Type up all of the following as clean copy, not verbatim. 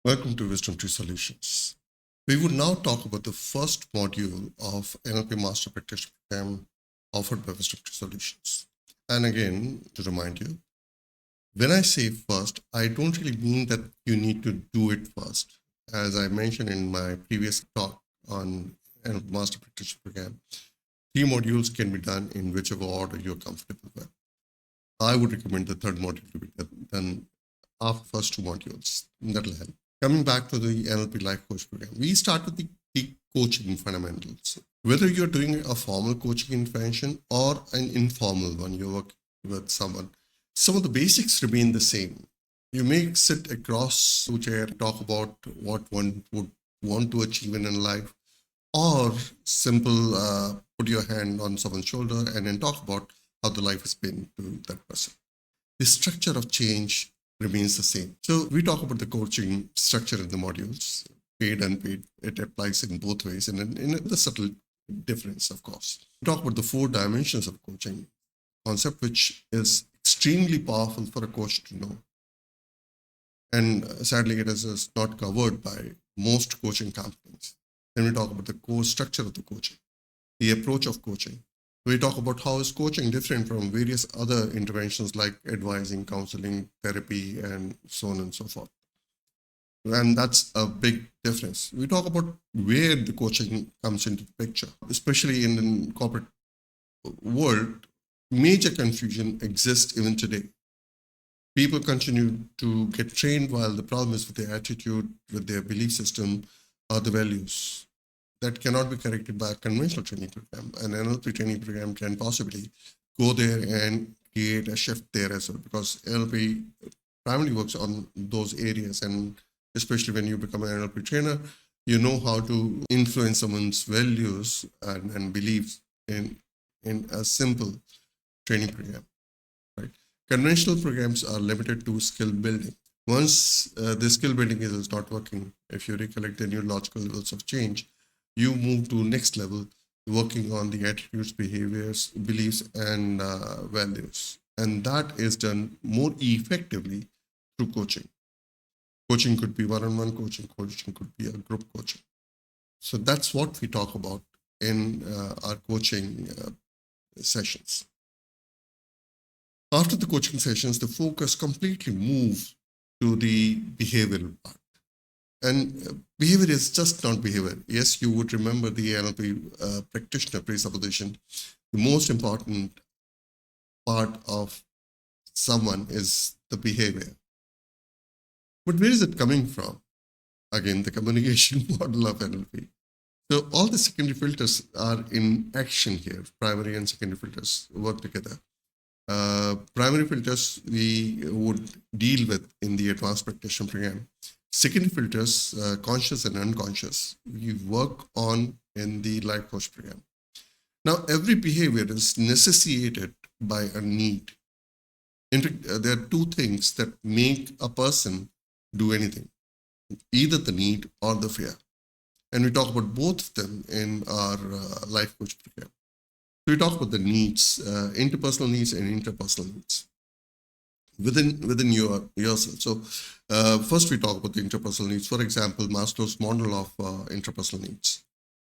Welcome to WisdomTree Solutions. We would now talk about the first module of NLP Master Practitioner Program offered by WisdomTree Solutions. And again, to remind you, when I say first, I don't really mean that you need to do it first. As I mentioned in my previous talk on NLP Master Practitioner Program, 3 modules can be done in whichever order you're comfortable with. I would recommend the third module to be done after first 2 modules. That'll help. Coming back to the NLP Life Coach program, we start with the coaching fundamentals. Whether you're doing a formal coaching intervention or an informal one, you work with someone, some of the basics remain the same. You may sit across two chairs, talk about what one would want to achieve in life, or simple put your hand on someone's shoulder and then talk about how the life has been to that person. The structure of change remains the same. So we talk about the coaching structure in the modules, paid, unpaid. It applies in both ways and in the subtle difference, of course. We talk about the 4 dimensions of coaching, concept which is extremely powerful for a coach to know. And sadly, it is not covered by most coaching companies. Then we talk about the core structure of the coaching, the approach of coaching. We talk about how is coaching different from various other interventions like advising, counseling, therapy, and so on and so forth. And that's a big difference. We talk about where the coaching comes into the picture, especially in the corporate world. Major confusion exists even today. People continue to get trained while the problem is with their attitude, with their belief system, or the values. That cannot be corrected by a conventional training program. An NLP training program can possibly go there and create a shift there as well, because NLP primarily works on those areas. And especially when you become an NLP trainer, you know how to influence someone's values and beliefs in a simple training program. Right? Conventional programs are limited to skill building. Once the skill building is not working, if you recollect the neurological levels of change, you move to next level, working on the attitudes, behaviors, beliefs, and values. And that is done more effectively through coaching. Coaching could be one-on-one coaching, coaching could be a group coaching. So that's what we talk about in our coaching sessions. After the coaching sessions, the focus completely moves to the behavioral part. And behavior is just not behavior. Yes, you would remember the NLP practitioner presupposition. The most important part of someone is the behavior. But where is it coming from? Again, the communication model of NLP. So all the secondary filters are in action here. Primary and secondary filters work together. Primary filters we would deal with in the advanced practitioner program. Secondary filters, conscious and unconscious, we work on in the Life Coach program. Now, every behavior is necessitated by a need. There are 2 things that make a person do anything, either the need or the fear. And we talk about both of them in our Life Coach program. So we talk about the needs, interpersonal needs and intrapersonal needs within yourself. So first we talk about the interpersonal needs. For example, Maslow's model of interpersonal needs,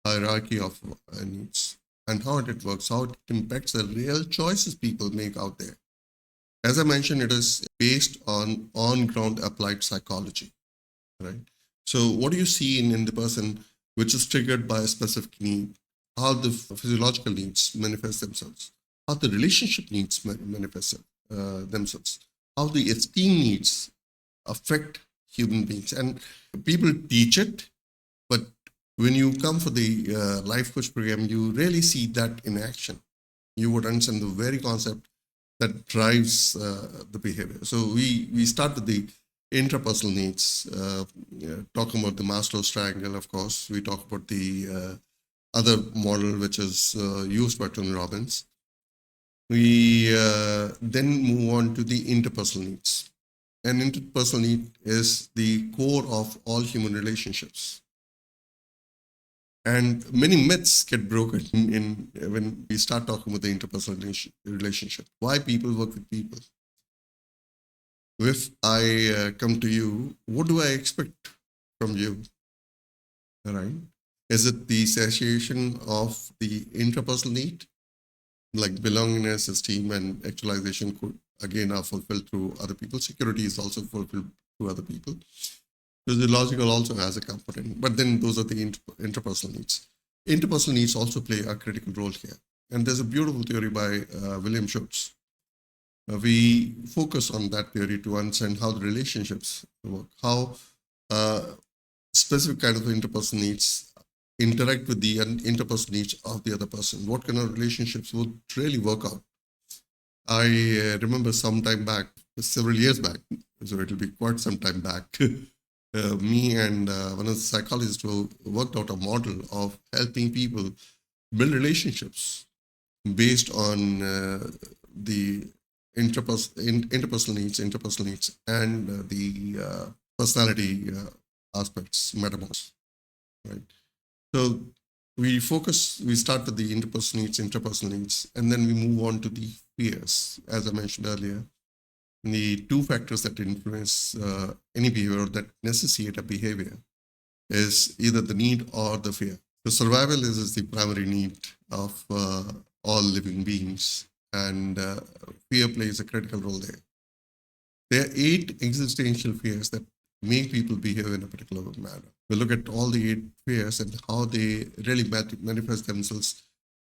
hierarchy of needs, and how it works, how it impacts the real choices people make out there. As I mentioned, it is based on on-ground applied psychology, right? So what do you see in the person which is triggered by a specific need, how the physiological needs manifest themselves, how the relationship needs manifest themselves, how the esteem needs affect human beings. And people teach it, but when you come for the Life Coach program, you really see that in action. You would understand the very concept that drives the behavior. So we start with the intrapersonal needs, talking about the Maslow's triangle, of course. We talk about the other model, which is used by Tony Robbins. We then move on to the interpersonal needs. And interpersonal need is the core of all human relationships. And many myths get broken when we start talking about the interpersonal relationship. Why people work with people. If I come to you, what do I expect from you, right? Is it the satiation of the intrapersonal need, like belongingness, esteem, and actualization could again are fulfilled through other people. Security is also fulfilled through other people. Physiological also has a component, but then those are the interpersonal needs. Interpersonal needs also play a critical role here. And there's a beautiful theory by William Schultz. We focus on that theory to understand how the relationships work, how specific kind of interpersonal needs interact with the interpersonal needs of the other person. What kind of relationships would really work out? I remember some time back, several years back, so it'll be quite some time back, me and one of the psychologists who worked out a model of helping people build relationships based on the interpersonal needs, and the personality aspects, metamorphs, right? So we start with the interpersonal needs, and then we move on to the fears, as I mentioned earlier. The two factors that influence any behavior or that necessitate a behavior is either the need or the fear. So survival is the primary need of all living beings, and fear plays a critical role there. There are 8 existential fears that make people behave in a particular manner. We look at all the 8 fears and how they really manifest themselves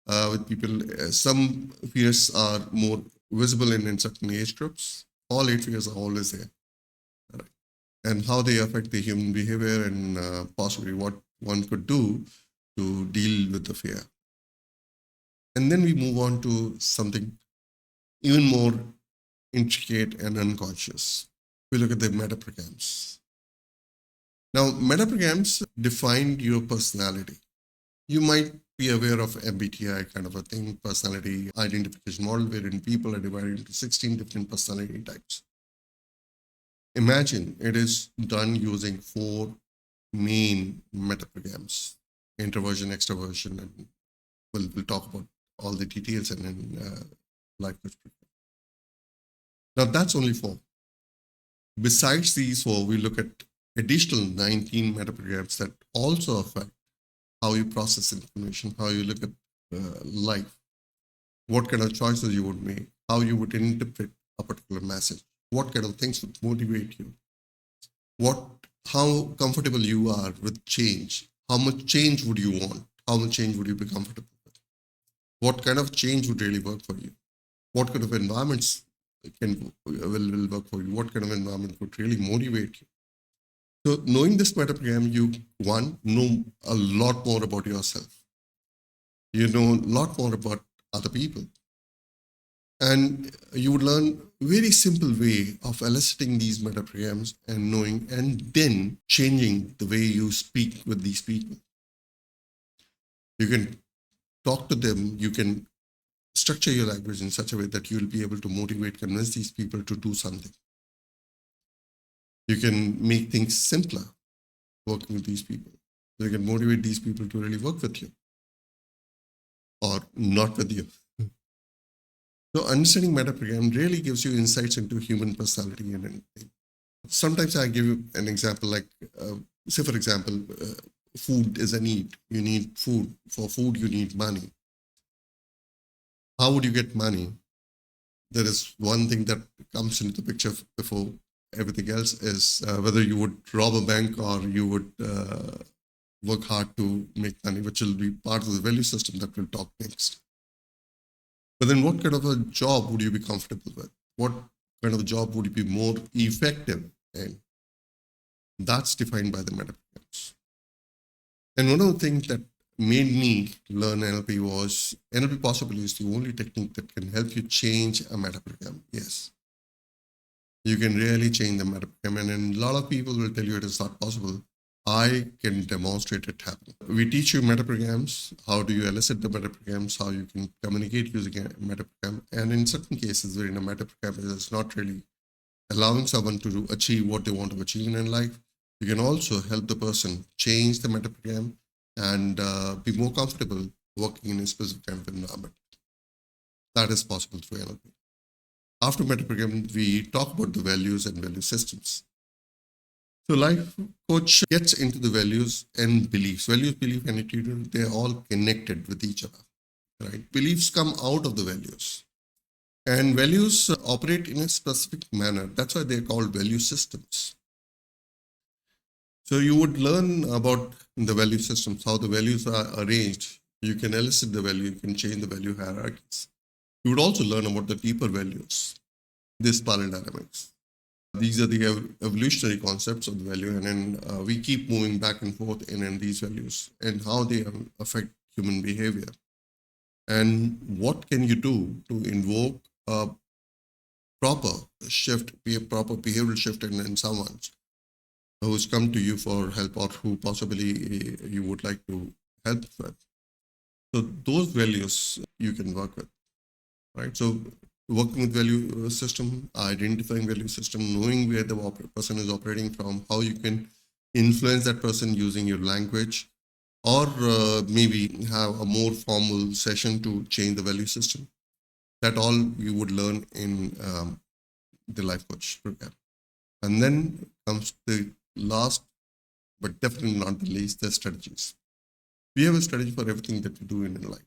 with people. Some fears are more visible in certain age groups. All 8 fears are always there. Right? And how they affect the human behavior, and possibly what one could do to deal with the fear. And then we move on to something even more intricate and unconscious. We look at the metaprograms. Now, metaprograms define your personality. You might be aware of MBTI kind of a thing, personality identification model, wherein people are divided into 16 different personality types. Imagine it is done using 4 main metaprograms: introversion, extroversion, and we'll talk about all the details in life coach. Now, that's only 4. Besides these 4, we look at additional 19 metaprograms that also affect how you process information, how you look at life, what kind of choices you would make, how you would interpret a particular message, what kind of things would motivate you, how comfortable you are with change, how much change would you want, how much change would you be comfortable with, what kind of change would really work for you, what kind of environments will work for you, what kind of environment would really motivate you. So knowing this metaprogram, you know a lot more about yourself. You know a lot more about other people. And you would learn a very simple way of eliciting these metaprograms and knowing, and then changing the way you speak with these people. You can talk to them, you can structure your language in such a way that you'll be able to motivate, convince these people to do something. You can make things simpler working with these people. You can motivate these people to really work with you or not with you. So understanding metaprogram really gives you insights into human personality and anything. Sometimes I give you an example, like say for example, food is a need. You need food. For food, you need money. How would you get money? There is one thing that comes into the picture before everything else is whether you would rob a bank or you would work hard to make money, which will be part of the value system that we'll talk next. But then what kind of a job would you be comfortable with? What kind of a job would you be more effective in? That's defined by the metaprograms. And one of the things that made me learn NLP was NLP possibly is the only technique that can help you change a metaprogram. Yes. You can really change the metaprogram, and a lot of people will tell you it is not possible. I can demonstrate it happening. We teach you metaprograms, how do you elicit the metaprograms, how you can communicate using a metaprogram. And in certain cases, where in a metaprogram is not really allowing someone to achieve what they want to achieve in life, you can also help the person change the metaprogram and be more comfortable working in a specific kind of environment. That is possible through NLP. After metaprogram, we talk about the values and value systems. So life coach gets into the values and beliefs. Values, belief, and attitude, they're all connected with each other, right? Beliefs come out of the values. And values operate in a specific manner. That's why they're called value systems. So you would learn about the value systems, how the values are arranged. You can elicit the value, you can change the value hierarchies. You would also learn about the deeper values, this spiral dynamics. These are the evolutionary concepts of the value, and then we keep moving back and forth in these values and how they affect human behavior. And what can you do to invoke a proper shift, be a proper behavioral shift in someone who's come to you for help or who possibly you would like to help with. So those values you can work with, right? So working with value system, identifying value system, knowing where the person is operating from, how you can influence that person using your language, or maybe have a more formal session to change the value system. That all you would learn in the life coach program. And then comes the last, but definitely not the least, the strategies. We have a strategy for everything that we do in life,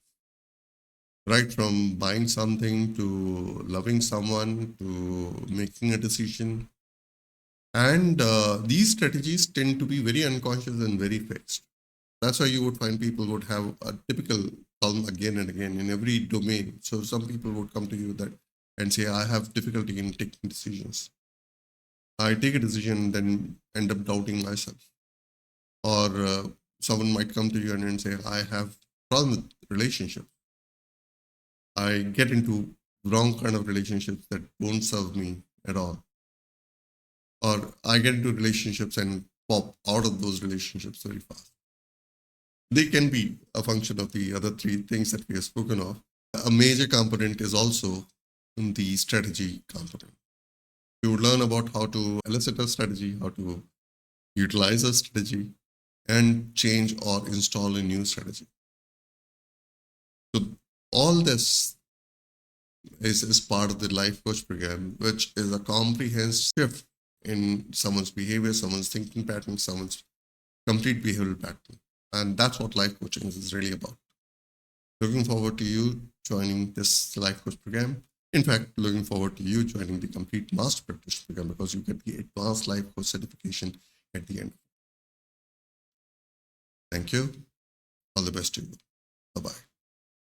right? From buying something to loving someone to making a decision. And these strategies tend to be very unconscious and very fixed. That's why you would find people would have a typical problem again and again in every domain. So some people would come to you that and say, I have difficulty in taking decisions. I take a decision, then end up doubting myself. Or someone might come to you and say, I have problem with relationships. I get into wrong kind of relationships that won't serve me at all. Or I get into relationships and pop out of those relationships very fast. They can be a function of the other three things that we have spoken of. A major component is also the strategy component. You would learn about how to elicit a strategy, how to utilize a strategy, and change or install a new strategy. So all this is part of the life coach program, which is a comprehensive shift in someone's behavior, someone's thinking pattern, someone's complete behavioral pattern. And that's what life coaching is really about. Looking forward to you joining this life coach program. In fact, looking forward to you joining the complete master practitioner program because you get the advanced life coach certification at the end. Thank you. All the best to you. Bye-bye.